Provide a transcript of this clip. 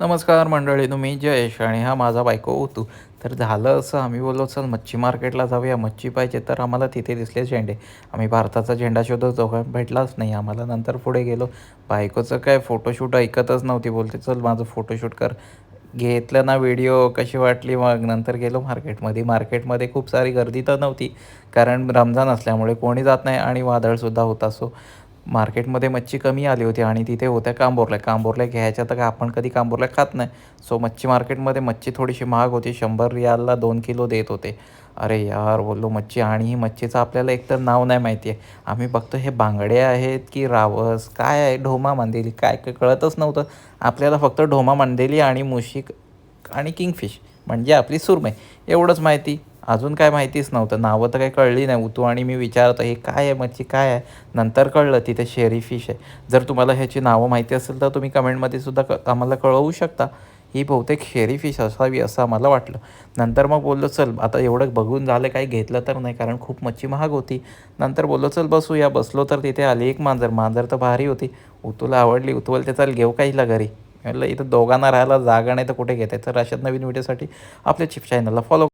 नमस्कार मंडळीनो, मी जयेश आणि हा माझा बायको ओतू. तर झालं असं, आम्ही बोललो चल मच्छी मार्केटला जाऊया, मच्छी पाहिजे. तर आम्हाला तिथे दिसले झेंडे. आम्ही भारताचा झेंडा शोधत होतो, भेटलाच नाही आम्हाला. नंतर पुढे गेलो. बायकोचं काय फोटोशूट ऐकतच नव्हती, बोलते चल माझं फोटोशूट कर. घेतलं ना व्हिडिओ, कशी वाटली मग. नंतर गेलो मार्केटमध्ये. मार्केटमध्ये खूप सारी गर्दी तर नव्हती, कारण रमजान असल्यामुळे कोणी जात नाही आणि वादळसुद्धा होता. सो मार्केटमध्ये मच्छी कमी आली होती आणि तिथे होत्या कांबोरल्या. कांबोरल्या घ्यायच्या तर काय आपण कधी कांबोरल्या खात नाही. सो मच्छी मार्केटमध्ये मच्छी थोडीशी महाग होती. 100 रियालला 2 किलो देत होते. अरे यार, बोललो मच्छी, आणि ही मच्छीचं आपल्याला एकतर नाव नाही माहिती आहे. आम्ही बघतो हे बांगडे आहेत की रावस, काय आहे, ढोमा मांदेली, काय काय कळतच नव्हतं. आपल्याला फक्त ढोमा मांदेली आणि मुशिक आणि किंगफिश म्हणजे आपली सुरमई एवढंच माहिती. अजून काय माहितीच नव्हतं. नावं तर काही कळली नाही. तू आणि मी विचारतो हे काय आहे, मच्छी काय आहे. नंतर कळलं तिथे शेरी फिश आहे. जर तुम्हाला ह्याची नावं माहिती असेल तर तुम्ही कमेंटमध्ये सुद्धा आम्हाला कळवू शकता. ही बहुतेक शेरी फिश असावी असं आम्हाला वाटलं. नंतर मग बोललो चल आता एवढं बघून झालं, काही घेतलं तर नाही कारण खूप मच्छी महाग होती. नंतर बोललो चल बसूया. बसलो तर तिथे आली एक मांजर. मांजर तर भारी होती. उतूला आवडली. उतू बोलते चल घेऊ का हिला घरी. म्हटलं इथं दोघांना राहायला जागा नाही तर कुठे घेते. तर अशाच नवीन व्हिडिओसाठी आपल्या चॅनलला फॉलो